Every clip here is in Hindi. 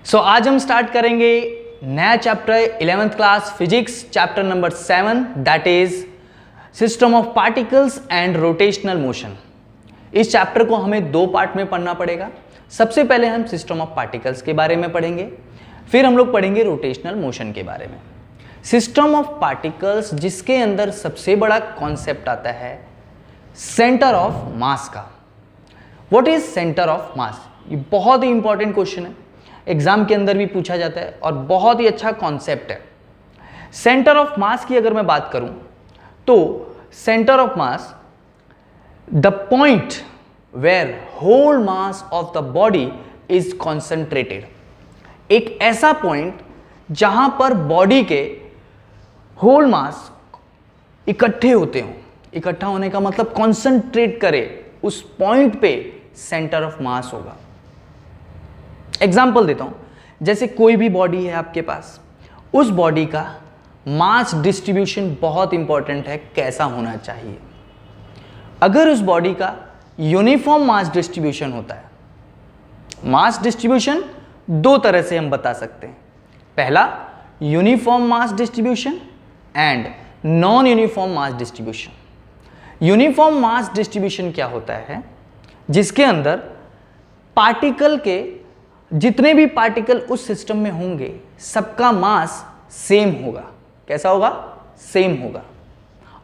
सो आज हम स्टार्ट करेंगे नया chapter 11th class physics chapter number 7 that is system of particles and rotational motion. इस चैप्टर को हमें दो पार्ट में पढ़ना पड़ेगा। सबसे पहले हम सिस्टम ऑफ पार्टिकल्स के बारे में पढ़ेंगे, फिर हम लोग पढ़ेंगे रोटेशनल मोशन के बारे में। सिस्टम ऑफ पार्टिकल्स जिसके अंदर सबसे बड़ा कॉन्सेप्ट आता है सेंटर ऑफ मास का। व्हाट इज सेंटर ऑफ मास? ये बहुत ही इंपॉर्टेंट क्वेश्चन है, एग्जाम के अंदर भी पूछा जाता है और बहुत ही अच्छा कॉन्सेप्ट है। सेंटर ऑफ मास की अगर मैं बात करूं तो centre of mass the point where whole mass of the body is concentrated. एक ऐसा पॉइंट जहां पर बॉडी के होल मास इकट्ठे होते हों। इकट्ठा होने का मतलब कॉन्सेंट्रेट करे, उस पॉइंट पे सेंटर ऑफ मास होगा। एग्जाम्पल देता हूं, जैसे कोई भी बॉडी है आपके पास, उस बॉडी का मास डिस्ट्रीब्यूशन बहुत इंपॉर्टेंट है, कैसा होना चाहिए। अगर उस बॉडी का यूनिफॉर्म मास डिस्ट्रीब्यूशन होता है, मास डिस्ट्रीब्यूशन दो तरह से हम बता सकते हैं। पहला uniform mass distribution and non uniform mass distribution. Uniform mass distribution क्या होता है? जिसके अंदर पार्टिकल के जितने भी पार्टिकल उस सिस्टम में होंगे सबका मास सेम होगा। कैसा होगा? सेम होगा।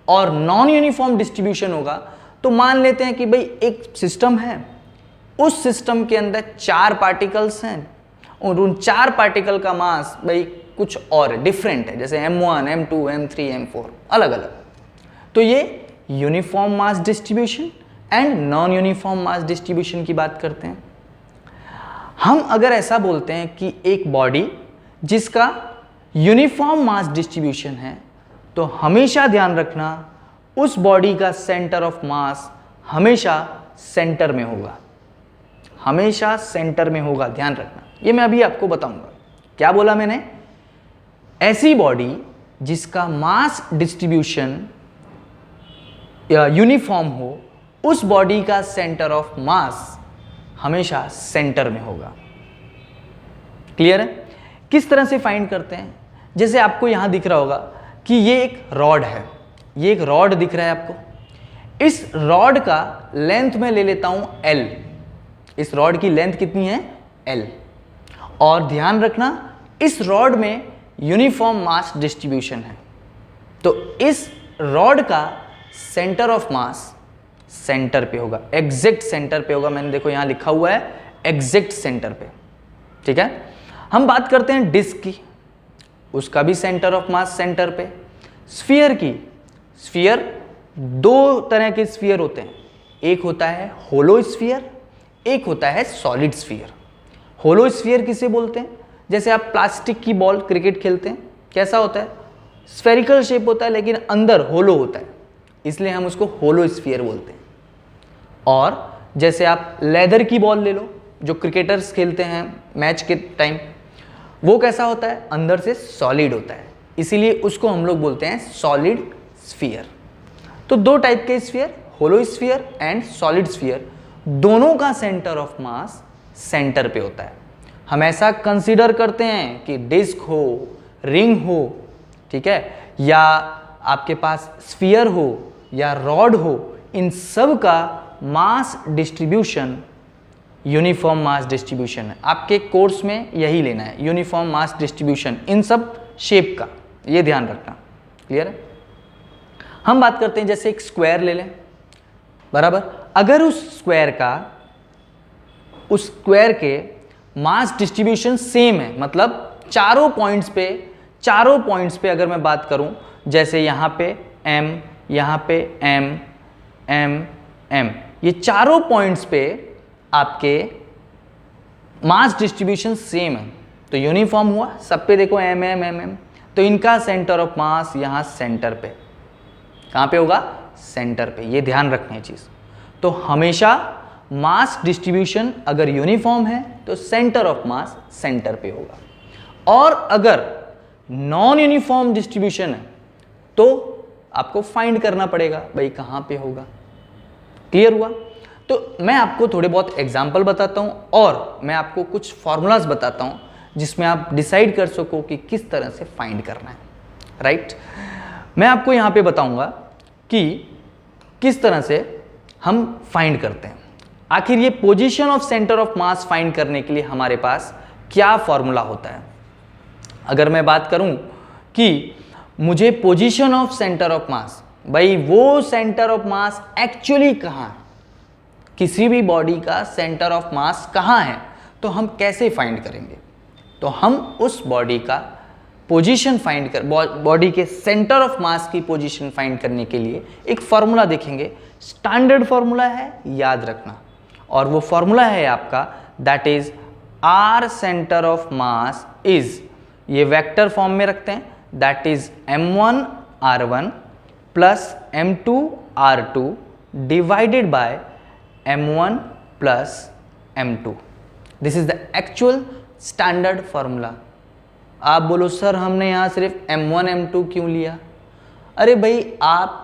और नॉन यूनिफॉर्म डिस्ट्रीब्यूशन होगा तो मान लेते हैं कि भाई एक सिस्टम है, उस सिस्टम के अंदर 4 पार्टिकल्स हैं और उन 4 पार्टिकल का मास भाई कुछ और डिफरेंट है, जैसे m1, m2, m3, m4 अलग अलग। तो ये uniform mass distribution and non uniform mass distribution की बात करते हैं। हम अगर ऐसा बोलते हैं कि एक बॉडी जिसका यूनिफॉर्म मास डिस्ट्रीब्यूशन है तो हमेशा ध्यान रखना उस बॉडी का सेंटर ऑफ मास हमेशा सेंटर में होगा। हमेशा सेंटर में होगा, ध्यान रखना। ये मैं अभी आपको बताऊंगा। क्या बोला मैंने? ऐसी बॉडी जिसका मास डिस्ट्रीब्यूशन यूनिफॉर्म हो, उस बॉडी का सेंटर ऑफ मास हमेशा सेंटर में होगा। क्लियर है? किस तरह से फाइंड करते हैं? जैसे आपको यहां दिख रहा होगा कि ये एक रॉड है, ये एक रॉड दिख रहा है आपको। इस रॉड का लेंथ में ले लेता हूं L। इस रॉड की लेंथ कितनी है? L। और ध्यान रखना इस रॉड में यूनिफॉर्म मास डिस्ट्रीब्यूशन है, तो इस रॉड का सेंटर ऑफ मास सेंटर पे होगा, एग्जैक्ट सेंटर पे होगा। मैंने देखो यहां लिखा हुआ है एग्जैक्ट सेंटर पे। ठीक है, हम बात करते हैं डिस्क की, उसका भी सेंटर ऑफ मास सेंटर पे। स्फीयर की, स्फीयर दो तरह के स्फीयर होते हैं, एक होता है होलो स्फीयर, एक होता है सॉलिड स्फीयर। होलो स्फीयर किसे बोलते हैं? जैसे आप प्लास्टिक की बॉल क्रिकेट खेलते हैं, कैसा होता है? स्फेरिकल शेप होता है लेकिन अंदर होलो होता है, इसलिए हम उसको होलो स्फीयर बोलते हैं। और जैसे आप लेदर की बॉल ले लो, जो क्रिकेटर्स खेलते हैं मैच के टाइम, वो कैसा होता है? अंदर से सॉलिड होता है, इसीलिए उसको हम लोग बोलते हैं सॉलिड स्फीयर। तो दो टाइप के sphere, hollow sphere and solid sphere, दोनों का सेंटर ऑफ मास सेंटर पे होता है। हम ऐसा कंसीडर करते हैं कि डिस्क हो, रिंग हो, ठीक है, या आपके पास स्फीयर हो या रॉड हो, इन सब का mass distribution uniform mass distribution है। आपके कोर्स में यही लेना है, यूनिफॉर्म मास डिस्ट्रीब्यूशन इन सब शेप का, ये ध्यान रखना। क्लियर है? हम बात करते हैं जैसे एक स्क्वायर ले लें, बराबर। अगर उस स्क्वायर के मास डिस्ट्रीब्यूशन सेम है, मतलब चारों पॉइंट्स पे अगर मैं बात करूं, जैसे यहां पे m, यहां पे m, m, m, ये चारों पॉइंट्स पे आपके मास डिस्ट्रीब्यूशन सेम है, तो यूनिफॉर्म हुआ। सब पे देखो m, m, m, m, तो इनका सेंटर ऑफ मास यहां सेंटर पे, कहां पे होगा? सेंटर पे। ये ध्यान रखना है चीज। तो हमेशा मास डिस्ट्रीब्यूशन अगर यूनिफॉर्म है तो सेंटर ऑफ मास सेंटर पे होगा, और अगर नॉन यूनिफॉर्म डिस्ट्रीब्यूशन है तो आपको फाइंड करना पड़ेगा भाई कहां पे होगा। क्लियर हुआ? तो मैं आपको थोड़े बहुत एग्जाम्पल बताता हूं और मैं आपको कुछ फॉर्मूलाज बताता हूं जिसमें आप डिसाइड कर सको कि किस तरह से फाइंड करना है, राइट। मैं आपको यहाँ पे बताऊंगा कि किस तरह से हम फाइंड करते हैं। आखिर ये position of centre of mass find करने के लिए हमारे पास क्या फॉर्मूला होता है। अगर मैं बात करूं कि मुझे पोजीशन ऑफ सेंटर ऑफ मास, भाई वो सेंटर ऑफ मास एक्चुअली कहाँ है, किसी भी बॉडी का सेंटर ऑफ मास कहाँ है, तो हम कैसे फाइंड करेंगे। तो हम उस बॉडी का पोजीशन फाइंड कर, बॉडी के सेंटर ऑफ मास की पोजीशन फाइंड करने के लिए एक फॉर्मूला देखेंगे। स्टैंडर्ड फॉर्मूला है, याद रखना, और वो फॉर्मूला है आपका that is R centre of mass is, ये वेक्टर फॉर्म में रखते हैं, that is m1 r1 plus m2 r2 divided by m1 plus m2। This is the actual standard formula. आप बोलो सर हमने यहाँ सिर्फ m1 m2 क्यों लिया। अरे भाई आप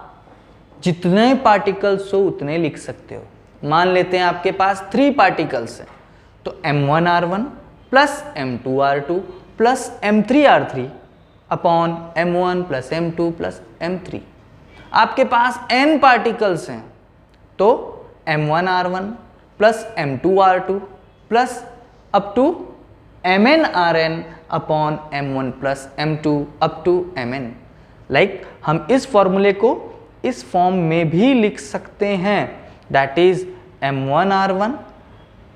जितने पार्टिकल्स हो उतने लिख सकते हो। मान लेते हैं आपके पास 3 पार्टिकल्स हैं, तो m1 r1 plus m2 r2 plus m3 r3 upon m1 plus m2 plus m3। आपके पास n पार्टिकल्स हैं, तो m1 r1 plus m2 r2 plus up to mn rn upon m1 plus m2 up to mn। Like हम इस फॉर्मूले को इस फॉर्म में भी लिख सकते हैं, that is m1 r1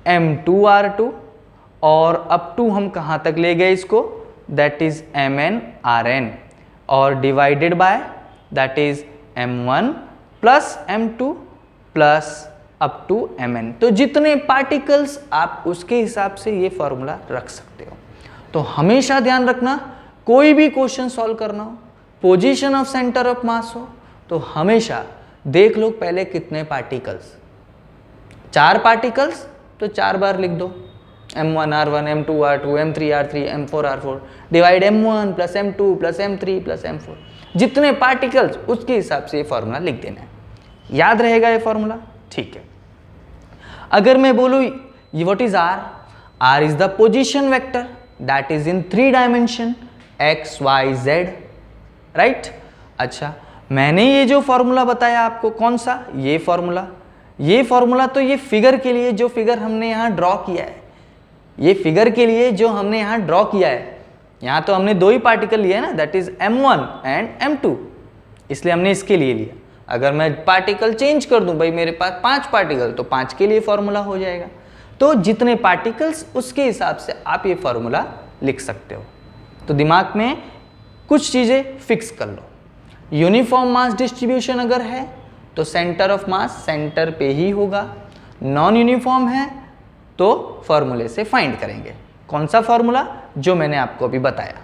m2 r2 और अप टू हम कहाँ तक ले गए इसको, दैट इज mn rn और divided by that is m1 plus m2 plus up to mn। तो जितने पार्टिकल्स आप उसके हिसाब से ये फॉर्मूला रख सकते हो। तो हमेशा ध्यान रखना, कोई भी क्वेश्चन सॉल्व करना हो, पोजीशन ऑफ सेंटर ऑफ मास हो, तो हमेशा देख लो पहले कितने पार्टिकल्स। 4 पार्टिकल्स तो 4 बार लिख दो, m1 r1 m2 r2 m3 r3 m4 r4 divide m1 plus m2 plus m3 plus m4। जितने पार्टिकल्स उसके हिसाब से ये फॉर्मूला लिख देना है। याद रहेगा ये फॉर्मूला, ठीक है। अगर मैं बोलूँ ये what is R, R is the position vector that is in 3 dimension x y z, right. अच्छा, मैंने ये जो फॉर्मूला बताया आपको, कौन सा, ये फॉर्मूला तो ये फिगर के लिए जो फिगर हमने यहाँ ड्रॉ किया है, ये फिगर के लिए जो हमने यहाँ ड्रॉ किया है, यहाँ तो हमने 2 ही पार्टिकल लिए ना, that is m1 and m2, इसलिए हमने इसके लिए लिया। अगर मैं पार्टिकल चेंज कर दूं, भाई मेरे पास 5 पार्टिकल, तो 5 के लिए फॉर्मूला हो जाएगा। तो जितने पार्टिकल्स उसके हिसाब से आप ये फॉर्मूला लिख सकते हो। तो दिमाग में कुछ चीज़ें फिक्स कर लो। यूनिफॉर्म मास डिस्ट्रीब्यूशन अगर है तो सेंटर ऑफ मास सेंटर पे ही होगा, नॉन यूनिफॉर्म है तो फॉर्मूले से फाइंड करेंगे। कौन सा फॉर्मूला, जो मैंने आपको अभी बताया।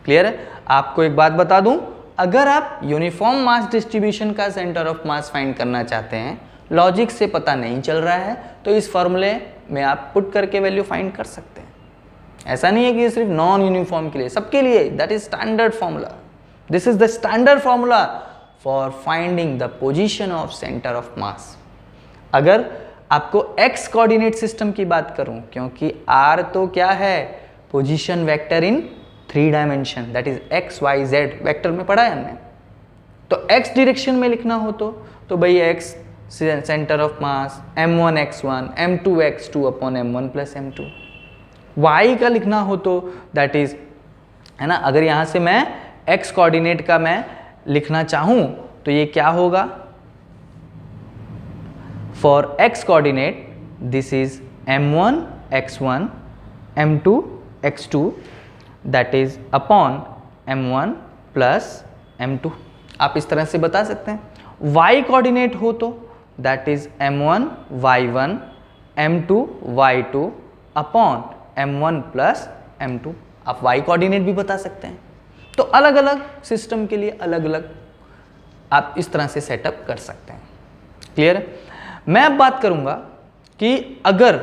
क्लियर है। आपको एक बात बता दूं, अगर आप यूनिफॉर्म मास डिस्ट्रीब्यूशन का सेंटर ऑफ मास फाइंड करना चाहते हैं, लॉजिक से पता नहीं चल रहा है, तो इस फॉर्मूले में आप पुट करके वैल्यू फाइंड कर सकते हैं। ऐसा नहीं है कि सिर्फ नॉन यूनिफॉर्म के लिए, सबके लिए that is standard formula. This is the standard formula for finding the position of centre of मास। अगर आपको एक्स कोऑर्डिनेट सिस्टम की बात करूं, क्योंकि आर तो क्या है, position vector in 3 dimension, that is X Y Z, vector में पढ़ा है हमने। तो एक्स डायरेक्शन में लिखना हो तो भाई X centre of mass m1 x1 m2 x2 upon m1 plus m2। Y का लिखना हो तो दैट इज, है ना, अगर यहाँ से मैं एक्स कोऑर्डिनेट का मैं लिखना चाहूँ तो ये क्या होगा, for x coordinate this is m1 x1 m2 x2 that is upon m1 plus m2। आप इस तरह से बता सकते हैं। वाई कोऑर्डिनेट हो तो that is m1 y1 m2 y2 upon m1 plus m2। आप y कोऑर्डिनेट भी बता सकते हैं। तो अलग अलग सिस्टम के लिए अलग अलग आप इस तरह से सेटअप कर सकते हैं। क्लियर है। मैं अब बात करूंगा कि अगर,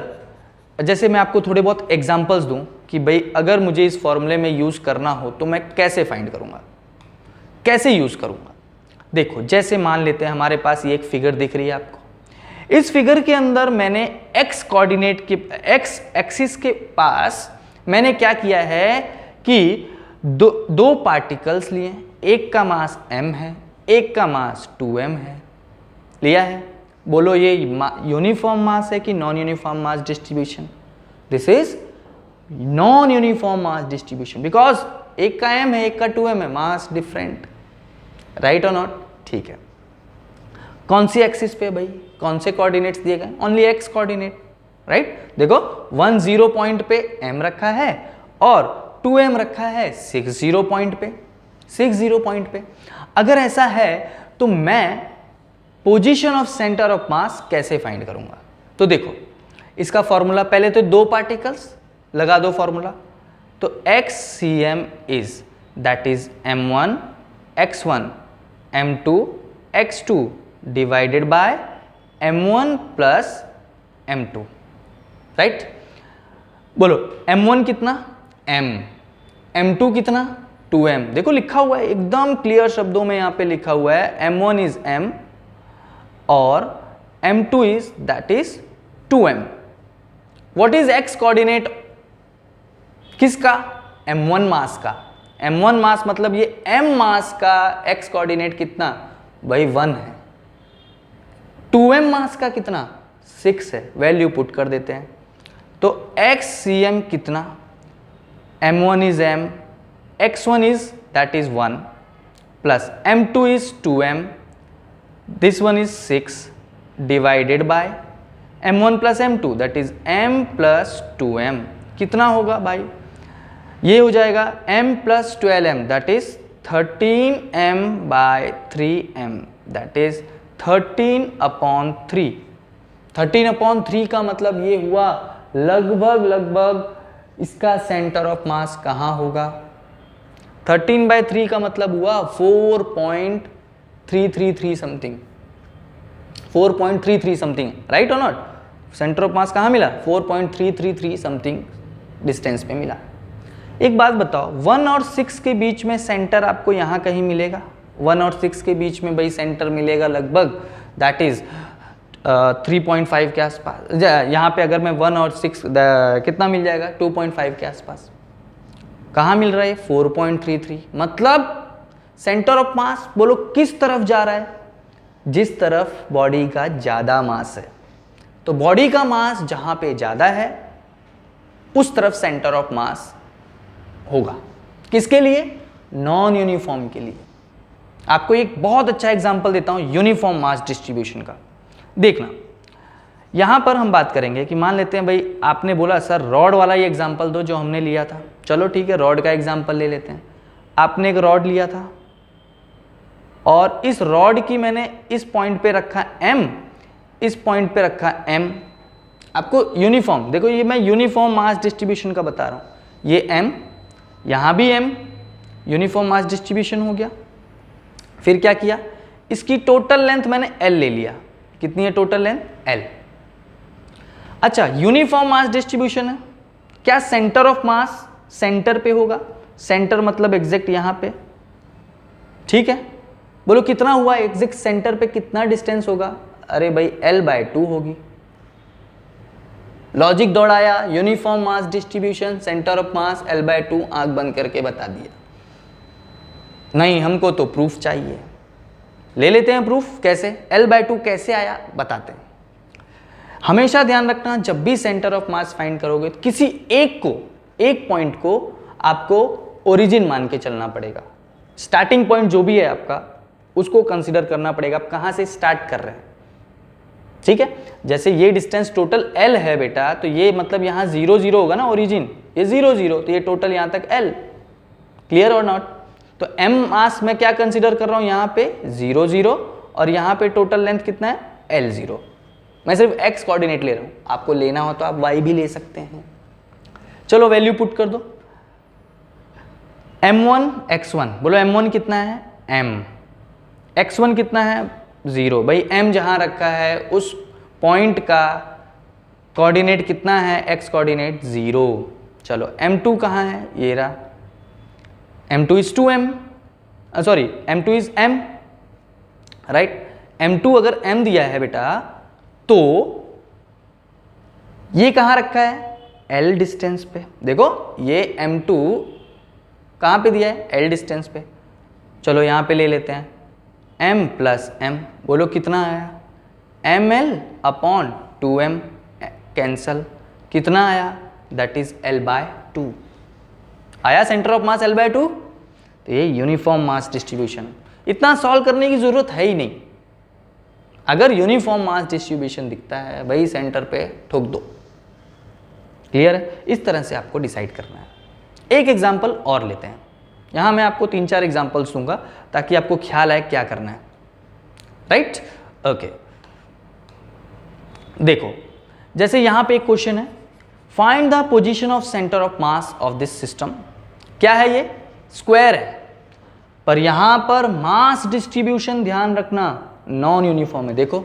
जैसे मैं आपको थोड़े बहुत एग्जांपल्स दूं कि भाई अगर मुझे इस फॉर्मूले में यूज करना हो तो मैं कैसे फाइंड करूंगा, कैसे यूज करूंगा। देखो, जैसे मान लेते हैं हमारे पास ये एक फिगर दिख रही है आपको। इस फिगर के अंदर मैंने एक्स कोऑर्डिनेट के, एक्स एक्सिस के पास मैंने क्या किया है कि दो पार्टिकल्स लिए, एक का मास m है, एक का मास 2m है, लिया है। बोलो ये यूनिफॉर्म मास है कि non uniform mass distribution? This is non uniform mass distribution, because एक का m है, एक का 2m है, मास डिफरेंट, राइट और नॉट? ठीक है। कौन सी एक्सिस पे भाई, कौन से कोऑर्डिनेट्स दिए गए? Only x coordinate, right? देखो 1 0 पॉइंट पे m रखा है और 2m रखा है 6 0 पॉइंट पे, 6 0 पॉइंट पे। अगर ऐसा है तो मैं पोजीशन ऑफ सेंटर ऑफ मास कैसे फाइंड करूंगा? तो देखो इसका फॉर्मूला, पहले तो दो पार्टिकल्स लगा दो फॉर्मूला, तो xcm is that is m1 x1 m2 x2 divided by m1 plus m2, right? बोलो m1 कितना? m, m2 कितना? 2m। देखो लिखा हुआ है एकदम क्लियर शब्दों में, यहां पे लिखा हुआ है m1 इज m और m2 is that is 2m। What is x coordinate किसका? m1 मास का। m1 मास मतलब ये m मास का x कोऑर्डिनेट कितना? भाई 1 है। 2m मास का कितना? 6 है। वैल्यू पुट कर देते हैं, तो xcm कितना? m1 is m, x1 is that is 1 plus m2 is 2m, this one is 6 divided by m1 plus m2 that is m plus 2m। कितना होगा भाई? ये हो जाएगा m plus 12m that is 13m by 3m, that is 13/3। 13/3 का मतलब ये हुआ लगभग इसका सेंटर ऑफ मास कहाँ होगा? 13/3 का मतलब हुआ 4.333 समथिंग, 4.33 समथिंग, राइट और नॉट? सेंटर ऑफ मास कहाँ मिला? 4.333 समथिंग डिस्टेंस पे मिला। एक बात बताओ, 1 और 6 के बीच में सेंटर आपको यहाँ कहीं मिलेगा? 1 और 6 के बीच में भाई सेंटर मिलेगा लगभग दैट इज 3.5 के आसपास। यहाँ पे अगर मैं 1 और 6 कितना मिल जाएगा? 2.5 के आसपास। कहाँ मिल रहा है? 4.33। मतलब सेंटर ऑफ मास बोलो किस तरफ जा रहा है? जिस तरफ बॉडी का ज़्यादा मास है। तो बॉडी का मास जहाँ पे ज़्यादा है उस तरफ सेंटर ऑफ मास होगा। किसके लिए? नॉन यूनिफॉर्म के लिए। आपको एक बहुत अच्छा एग्जांपल देता हूँ यूनिफॉर्म मास डिस्ट्रीब्यूशन का। देखना, यहां पर हम बात करेंगे कि मान लेते हैं भाई आपने बोला सर रॉड वाला ही एग्जांपल दो जो हमने लिया था। चलो ठीक है, रॉड का एग्जांपल ले लेते हैं। आपने एक रॉड लिया था और इस रॉड की मैंने इस पॉइंट पे रखा m, इस पॉइंट पे रखा m। आपको यूनिफॉर्म, देखो ये मैं यूनिफॉर्म मास डिस्ट्रीब्यूशन का बता रहा हूं। ये m, यहां भी m, यूनिफॉर्म मास डिस्ट्रीब्यूशन हो गया। फिर क्या किया? इसकी टोटल लेंथ मैंने l ले लिया। कितनी है टोटल लेंथ? L। अच्छा, यूनिफॉर्म मास डिस्ट्रीब्यूशन है, क्या सेंटर ऑफ मास सेंटर पे होगा? सेंटर मतलब एग्जैक्ट यहां पे, ठीक है? बोलो कितना हुआ? एग्जैक्ट सेंटर पे कितना डिस्टेंस होगा? अरे भाई L/2 होगी। लॉजिक दौड़ाया, uniform mass distribution, centre of mass L/2, आंख बंद करके बता दिया। नहीं, हमको तो प्रूफ चाहिए। ले लेते हैं प्रूफ। कैसे? L/2 कैसे आया बताते हैं। हमेशा ध्यान रखना, जब भी सेंटर ऑफ मास फाइंड करोगे तो किसी एक पॉइंट को आपको ओरिजिन मान के चलना पड़ेगा। स्टार्टिंग पॉइंट जो भी है आपका उसको कंसीडर करना पड़ेगा, आप कहां से स्टार्ट कर रहे हैं, ठीक है? जैसे ये डिस्टेंस टोटल L है बेटा, तो ये मतलब यहां 0 0 होगा ना ओरिजिन, ये 0 0, तो ये टोटल यहां तक L। क्लियर और नॉट? तो m मास मैं क्या कंसीडर कर रहा हूं यहां पे? 0 0, और यहां पे टोटल लेंथ कितना है? L0। मैं सिर्फ x कोऑर्डिनेट ले रहा हूं, आपको लेना हो तो आप y भी ले सकते हैं। चलो वैल्यू पुट कर दो। m1 x1, बोलो m1 कितना है? m, x1 कितना है? 0। भाई m जहां रखा है उस पॉइंट का कोऑर्डिनेट कितना है? x coordinate 0। चलो m2 कहां है? ये रहा, m2 is 2m, sorry m2 is m, right? m2 अगर m दिया है बेटा तो ये कहां रखा है? L डिस्टेंस पे। देखो ये M2 कहाँ पे दिया है, L डिस्टेंस पे। चलो यहाँ पे ले लेते हैं M प्लस M, बोलो कितना आया, ml अपॉन 2m, कैंसल, कितना आया, दैट इज L/2। आया सेंटर ऑफ मास L/2। तो ये यूनिफॉर्म मास डिस्ट्रीब्यूशन, इतना सॉल्व करने की जरूरत है ही नहीं। अगर यूनिफॉर्म मास डिस्ट्रीब्यूशन दिखता है भाई सेंटर पे ठोक दो। क्लियर है? इस तरह से आपको डिसाइड करना है। एक एग्जांपल और लेते हैं, यहां मैं आपको 3-4 एग्जांपल्स दूंगा ताकि आपको ख्याल आए क्या करना है। राइट? ओके, देखो जैसे यहां पे एक क्वेश्चन है, find the position of centre of mass of this system. क्या है ये, स्क्वायर है, पर यहां पर मास डिस्ट्रीब्यूशन ध्यान रखना नॉन यूनिफॉर्म है। देखो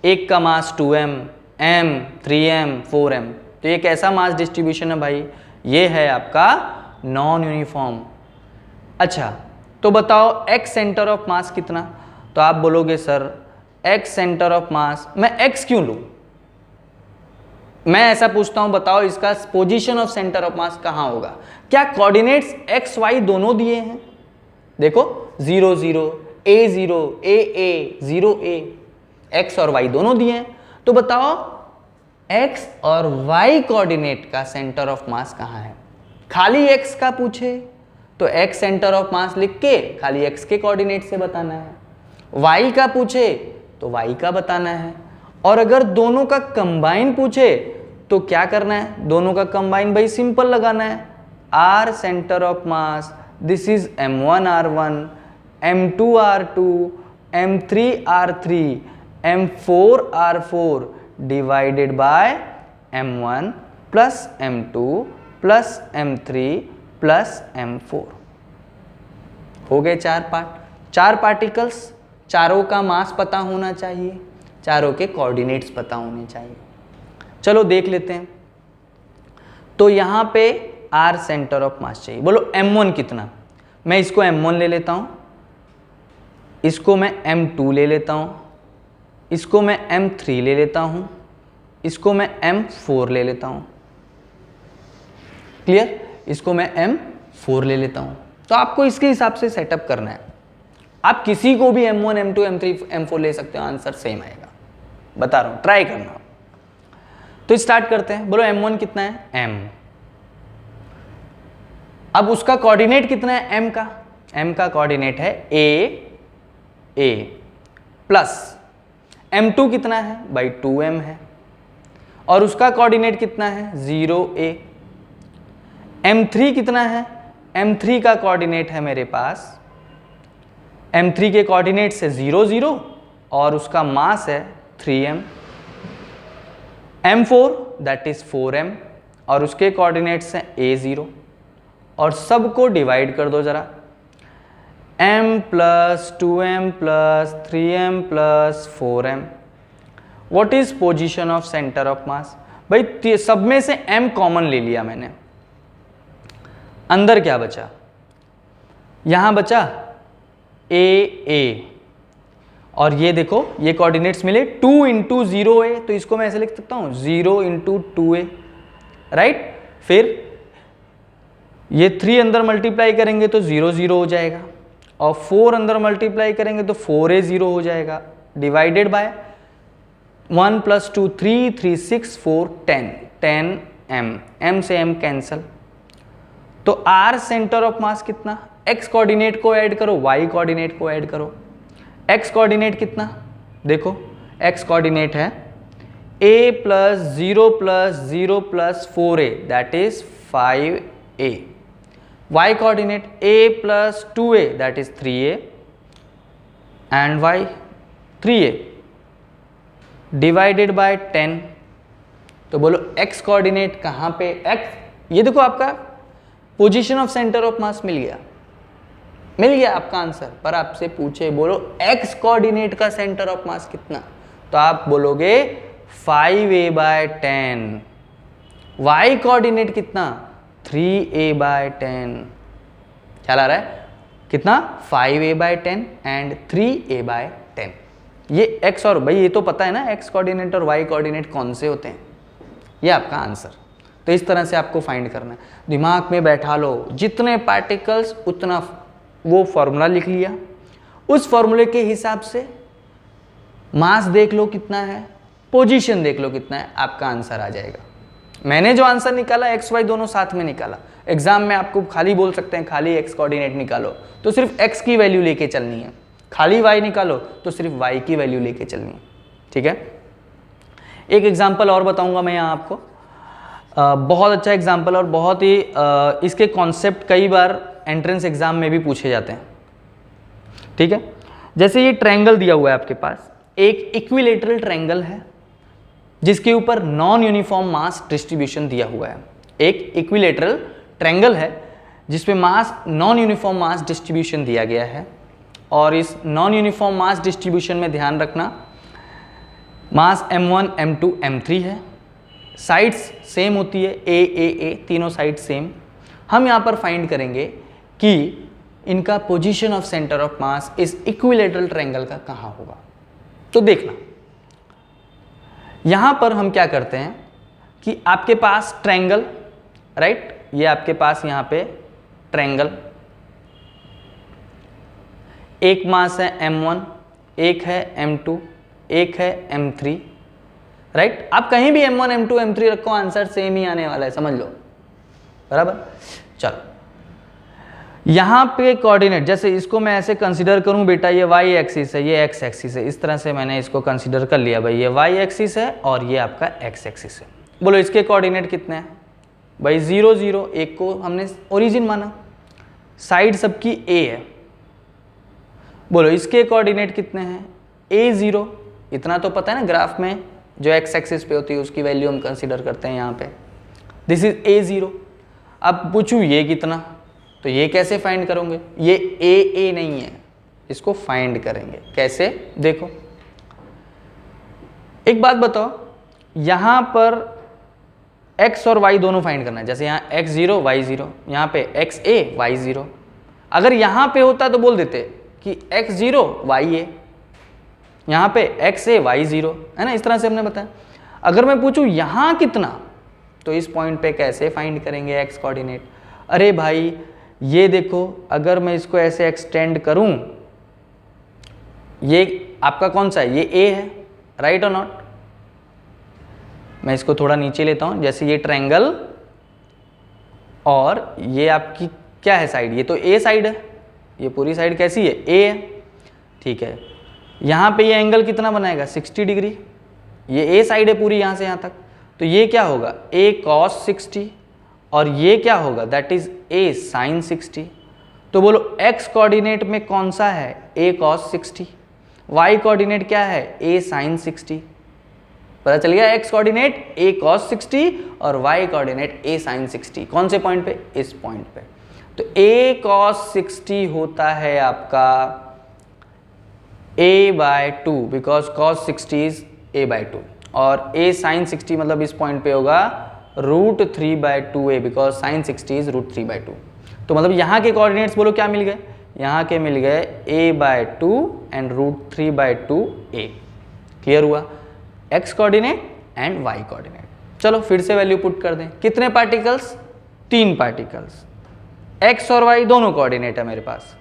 एक का मास 2m, m, 3m, 4m, तो ये कैसा मास डिस्ट्रीब्यूशन है भाई, ये है आपका नॉन यूनिफॉर्म। अच्छा तो बताओ x सेंटर ऑफ मास कितना, तो आप बोलोगे सर x सेंटर ऑफ मास, मैं x क्यों लूं, मैं ऐसा पूछता हूं बताओ इसका पोजीशन ऑफ सेंटर ऑफ मास कहां होगा। क्या कोऑर्डिनेट्स x y दोनों दिए हैं, देखो 0 0 a 0 a a 0 a, x और y दोनों दिए हैं, तो बताओ x और y कोऑर्डिनेट का सेंटर ऑफ मास कहां है। खाली x का पूछे तो x सेंटर ऑफ मास लिख के खाली x के कोऑर्डिनेट से बताना है, y का पूछे तो y का बताना है, और अगर दोनों का कंबाइन पूछे तो क्या करना है, दोनों का कंबाइन भाई सिंपल लगाना है, r centre of mass, this is m1 r1, m2 r2, m3 r3, m4 r4 divided by m1 plus m2 plus m3 plus m4। हो गए 4 पार्ट, 4 पार्टिकल्स, चारों का मास पता होना चाहिए, चारों के कोऑर्डिनेट्स पता होने चाहिए। चलो देख लेते हैं, तो यहां पे r सेंटर ऑफ मास चाहिए, बोलो m1 कितना, मैं इसको m1 ले लेता हूं, इसको मैं m2 ले लेता हूं, इसको मैं m3 ले लेता हूं, इसको मैं m4 ले लेता हूं। क्लियर? इसको मैं m4 ले लेता हूं, तो आपको इसके हिसाब से सेटअप करना है। आप किसी को भी m1 m2 m3 m4 ले सकते हो, आंसर सेम आएगा, बता रहा हूं, ट्राई करना। तो स्टार्ट करते हैं, बोलो m1 कितना है, m, अब उसका कोऑर्डिनेट कितना है m का कोऑर्डिनेट है a प्लस m2 कितना है भाई 2m है, और उसका कोऑर्डिनेट कितना है 0a। m3 कितना है, m3 का कोऑर्डिनेट है मेरे पास, m3 के कोऑर्डिनेट से 0 0 और उसका मास है 3m। m4 that is 4m और उसके कोऑर्डिनेट्स हैं a0, और सबको डिवाइड कर दो जरा, m plus 2m plus 3m plus 4m। What is position of centre of मास, भाई सब में से m कॉमन ले लिया मैंने, अंदर क्या बचा, यहां बचा a, और ये देखो ये कोऑर्डिनेट्स मिले 2 इंटू 0a, तो इसको मैं ऐसे लिख सकता हूं 0 इंटू 2a, राइट। फिर ये 3 अंदर मल्टीप्लाई करेंगे तो 0 0 हो जाएगा, और 4 अंदर मल्टीप्लाई करेंगे तो 4a 0 हो जाएगा, divided by 1 plus 2 3 3 6 4 10 10m, m से m कैंसल। तो r सेंटर ऑफ मास कितना, x कोऑर्डिनेट को ऐड करो, y कोऑर्डिनेट को ऐड करो। x कोऑर्डिनेट कितना, देखो x कोऑर्डिनेट है a plus 0 plus 0 plus 4a that is 5a, y coordinate a plus 2a that is 3a and y 3a divided by 10। तो बोलो x कोऑर्डिनेट कहां पे, x, ये देखो आपका position of centre of mass मिल गया आपका आंसर, पर आपसे पूछे बोलो x कोऑर्डिनेट का सेंटर ऑफ मास कितना, तो आप बोलोगे 5a बाय 10, y कोऑर्डिनेट कितना 3a बाय 10, ख्याल आ रहा है कितना 5a bye 10 and 3a bye 10। ये x और भाई ये तो पता है ना x कोऑर्डिनेट और y कोऑर्डिनेट कौन से होते हैं, ये आपका आंसर। तो इस तरह से आपको फाइंड करना है, दिमाग में बैठा लो, जितने पार्टिकल्स उतना वो फॉर्मूला लिख लिया, उस फॉर्मूले के हिसाब से मास देख लो कितना है, पोजीशन देख लो कितना है, आपका आंसर आ जाएगा। मैंने जो आंसर निकाला एक्स वाई दोनों साथ में निकाला। एग्जाम में आपको खाली बोल सकते हैं खाली एक्स कोऑर्डिनेट निकालो तो सिर्फ एक्स की वैल्यू लेके चलनी है, खाली वाई निकालो तो सिर्फ वाई की वैल्यू लेके चलनी है। ठीक है, एक एग्जाम्पल और बताऊंगा मैं यहाँ आपको, बहुत अच्छा एग्जाम्पल और बहुत ही इसके कॉन्सेप्ट कई बार एंट्रेंस एग्जाम में भी पूछे जाते हैं। ठीक है, जैसे ये ट्रायंगल दिया हुआ है आपके पास, एक इक्विलेटरल ट्रायंगल है जिसके ऊपर नॉन यूनिफॉर्म मास डिस्ट्रीब्यूशन दिया हुआ है। एक इक्विलेटरल ट्रायंगल है जिसपे मास नॉन यूनिफॉर्म मास डिस्ट्रीब्यूशन दिया गया है, और इस नॉन यूनिफॉर्म मास डिस्ट्रीब्यूशन में ध्यान रखना मास m1 m2 m3 है, साइड्स सेम होती है a तीनों साइड सेम। हम यहाँ पर फाइंड करेंगे कि इनका पोजीशन ऑफ सेंटर ऑफ मास इस इक्विलेटरल ट्रायंगल का कहाँ होगा। तो देखना यहाँ पर हम क्या करते हैं कि आपके पास ट्रायंगल, राइट, ये आपके पास यहाँ पे ट्रायंगल, एक मास है m1, एक है m2, एक है m3, राइट। आप कहीं भी m1 m2 m3 रखो आंसर सेम ही आने वाला है, समझ लो, बराबर। चलो यहाँ पे कोऑर्डिनेट, जैसे इसको मैं ऐसे कंसीडर करूँ बेटा, ये y एक्सिस है, ये x एक्सिस है, इस तरह से मैंने इसको कंसीडर कर लिया भाई, ये y एक्सिस है और ये आपका x एक्सिस है। बोलो इसके कोऑर्डिनेट कितने हैं भाई, 0 0, एक को हमने ओरिजिन माना, साइड सबकी a है। बोलो इसके कोऑर्डिनेट कितने हैं, a 0, इतना तो पता है ना, ग्राफ में जो x एक्सिस पे होती है उसकी वैल्यू हम कंसीडर करते हैं यहाँ पे, दिस इज a 0। अब पूछूँ ये कितना, तो ये कैसे फाइंड करोगे, ये a नहीं है, इसको फाइंड करेंगे कैसे, देखो एक बात बताओ, यहाँ पर x और y दोनों फाइंड करना है, जैसे यहाँ x 0 y 0, यहाँ पे x a y 0। अगर यहाँ पे होता तो बोल देते कि x 0 y a, यहाँ पे x a y 0, है ना, इस तरह से हमने बताया। अगर मैं पूछूं यहाँ कितना, तो इस पॉइंट पे कैसे फाइंड करेंगे x कोऑर्डिनेट। अरे भाई ये देखो, अगर मैं इसको ऐसे एक्सटेंड करूं, ये आपका कौन सा है, ये a है, राइट और नॉट। मैं इसको थोड़ा नीचे लेता हूं, जैसे ये ट्रायंगल और ये आपकी क्या है साइड, ये तो a साइड है, ये पूरी साइड कैसी है, a है, ठीक है। यहाँ पे ये एंगल कितना बनाएगा, 60 डिग्री, ये a साइड है पूरी यहाँ से यहाँ तक, तो ये क्या होगा, a cos 60, और ये क्या होगा, दैट इज a sin 60। तो बोलो x कोऑर्डिनेट में कौन सा है, a cos 60, y कोऑर्डिनेट क्या है, a sin 60। पता चल गया, x कोऑर्डिनेट a cos 60 और y कोऑर्डिनेट a sin 60, कौन से पॉइंट पे, इस पॉइंट पे। तो a cos 60 होता है आपका a/2, because cos 60 is a/2, और a sin 60 मतलब इस पॉइंट पे होगा √3/2a, बिकॉज sin 60 इज √3/2। तो मतलब यहाँ के कोऑर्डिनेट्स बोलो क्या मिल गए, यहाँ के मिल गए a/2 एंड √3/2a। क्लियर हुआ, x coordinate and y coordinate. चलो फिर से वैल्यू पुट कर दें, कितने पार्टिकल्स, 3 पार्टिकल्स, x और y दोनों कोऑर्डिनेट है मेरे पास।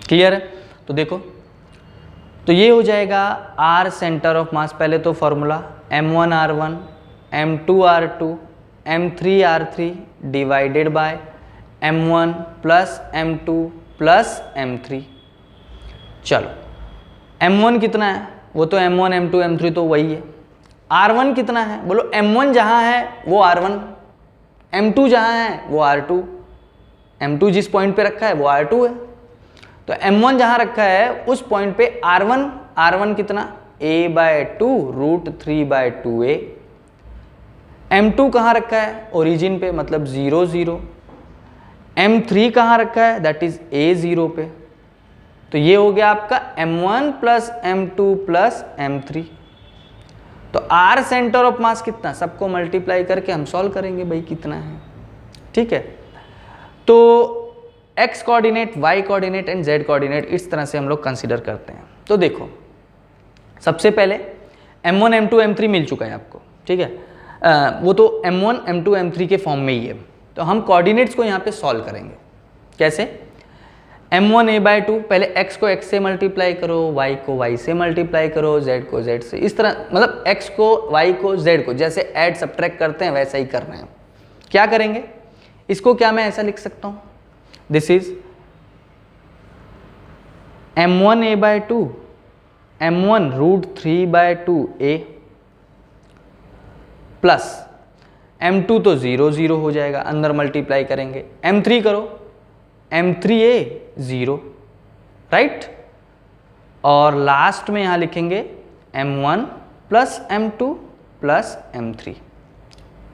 क्लियर है, तो देखो, तो ये हो जाएगा r सेंटर ऑफ मास, पहले तो formula m1 r1 m2 r2 m3 r3 divided by m1 plus m2 plus m3। चलो m1 कितना है, वो तो m1 m2 m3 तो वही है। r1 कितना है, बोलो m1 जहाँ है वो r1, m2 जहाँ है वो r2, m2 जिस पॉइंट पे रखा है वो r2 है। तो m1 जहाँ रखा है उस पॉइंट पे r1 कितना, a/2 √3/2a। m2 कहाँ रखा है, ओरिजिन पे, मतलब 0 0। m3 कहाँ रखा है, दैट इज a0 पे। तो ये हो गया आपका m1 plus m2 plus m3। तो r सेंटर ऑफ मास कितना, सबको मल्टीप्लाई करके हम सॉल्व करेंगे भाई कितना है, ठीक है। तो x coordinate, y coordinate and z coordinate इस तरह से हम लोग कंसीडर करते हैं। तो देखो सबसे पहले m1 m2 m3 मिल चुका है आपको, ठीक है। वो तो m1 m2 m3 के फॉर्म में ही है। तो हम कोऑर्डिनेट्स को यहाँ पे सॉल्व करेंगे। कैसे? m1a/2, पहले x को x से मल्टीप्लाई करो, y को y से मल्टीप्लाई करो, z को z से, इस तरह मतलब x को y को z को जैसे ऐड सब्ट्रैक्ट करते हैं वैसा ही करना है। क्या करेंगे? इसको क्या मैं ऐसा लिख सकता हूँ, this is m1a/2 m1 √3/2a plus m2 तो 0 0 हो जाएगा, अंदर मल्टीप्लाई करेंगे, m3 करो m3a 0, राइट, और लास्ट में यहां लिखेंगे m1 plus m2 plus m3।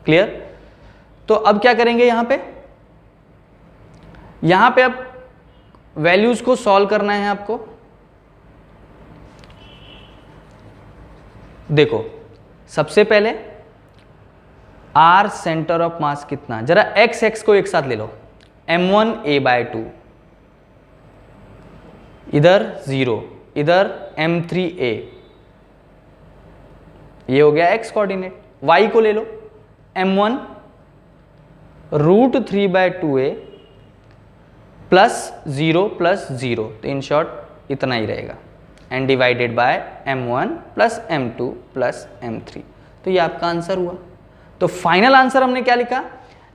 Clear? तो अब क्या करेंगे यहां पे अब वैल्यूज को सॉल्व करना है आपको। देखो सबसे पहले r सेंटर ऑफ मास कितना, जरा x को एक साथ ले लो, m1a/2 इधर 0, इधर m3a, ये हो गया x कोऑर्डिनेट। y को ले लो m1 √3/2a प्लस 0 प्लस 0, तो इन शॉर्ट इतना ही रहेगा, and divided by m1 plus m2 plus m3। तो ये आपका आंसर हुआ। तो फाइनल आंसर हमने क्या लिखा,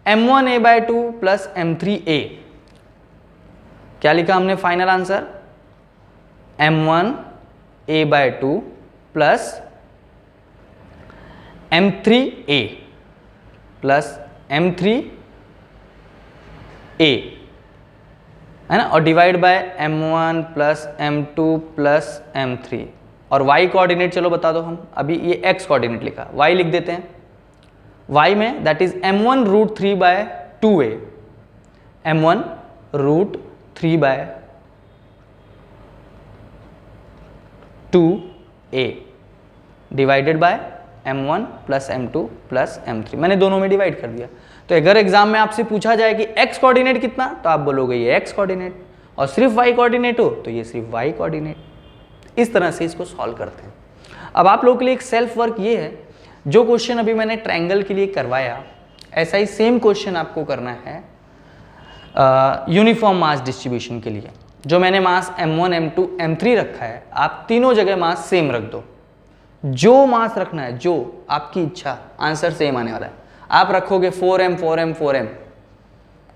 m1a/2 प्लस m3a। क्या लिखा हमने final answer, m1a/2 plus m3a plus m3a, है ना, और divide by m1 plus m2 plus m3। और y कोऑर्डिनेट चलो बता दो, हम अभी ये x कोऑर्डिनेट लिखा, y लिख देते हैं। y में that is m1 √3/2a, m1 √3/2a divided by m1 plus m2 plus m3। मैंने दोनों में डिवाइड कर दिया। तो अगर एग्जाम में आपसे पूछा जाए कि x कोऑर्डिनेट कितना, तो आप बोलोगे ये x कोऑर्डिनेट, और सिर्फ y कोऑर्डिनेट हो तो ये सिर्फ y कोऑर्डिनेट। इस तरह से इसको सॉल्व करते हैं। अब आप लोगों के लिए एक सेल्फ वर्क ये है, जो क्वेश्चन अभी मैंने ट्रायंगल के लिए करवाया, ऐसा ही सेम क्वेश्चन आपको करना है यूनिफॉर्म मास डिस्ट्रीब्यूशन के लिए। जो मैंने मास m1 m2 m3 रखा है, आप तीनों जगह मास सेम रख दो। जो मास रखना है, जो आपकी इच्छा, आंसर सेम आने वाला है। आप रखोगे 4m 4m 4m,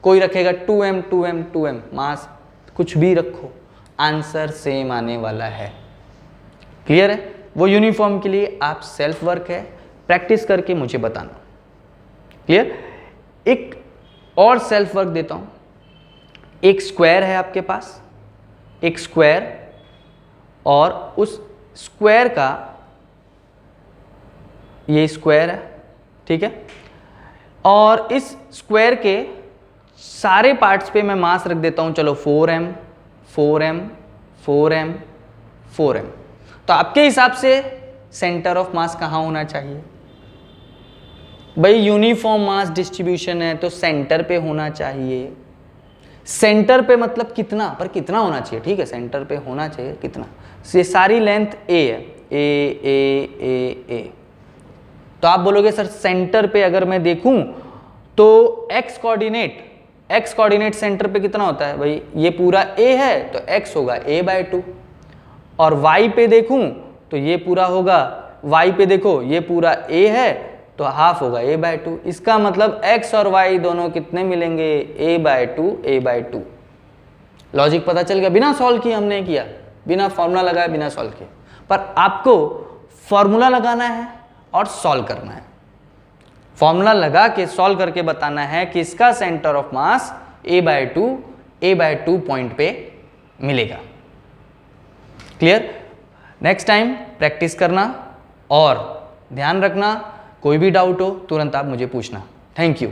कोई रखेगा 2m 2m 2m, मास कुछ भी रखो, आंसर सेम आने वाला है। क्लियर है? वो यूनिफॉर्म के लिए आप सेल्फ वर्क है, प्रैक्टिस करके मुझे बताना। क्लियर? एक और सेल्फ वर्क देता हूं। एक स्क्वायर है आपके पास, एक स्क्वायर, और उस स्क्वायर का, ये स्क्वायर है, ठीक है, और इस स्क्वायर के सारे पार्ट्स पे मैं मास रख देता हूं, चलो 4m 4m 4m 4m। तो आपके हिसाब से सेंटर ऑफ मास कहाँ होना चाहिए? भाई यूनिफॉर्म मास डिस्ट्रीब्यूशन है तो सेंटर पे होना चाहिए। सेंटर पे मतलब कितना, पर कितना होना चाहिए, ठीक है, सेंटर पे होना चाहिए कितना। ये सारी लेंथ a है, a। तो आप बोलोगे सर सेंटर पे अगर मैं देखूं तो x कोऑर्डिनेट सेंटर पे कितना होता है? भाई ये पूरा a है तो x होगा a/2, और y पे देखूं तो ये पूरा होगा, y पे देखो ये पूरा a है तो हाफ होगा a/2। इसका मतलब x और y दोनों कितने मिलेंगे? a/2। लॉजिक पता चल गया? बिना सॉल्व किए हमने किया, बिना फॉर्मूला लगाया, बिना सॉल्व किए। पर आपको फॉर्मूला लगाना है और सॉल्व करना है। फॉर्मूला लगा के सॉल्व करके बताना है कि इसका centre of mass a/2 point पे मिलेगा। क्लियर? नेक्स्ट टाइम प्रैक्टिस करना, और ध्यान रखना कोई भी डाउट हो तुरंत आप मुझे पूछना। Thank you.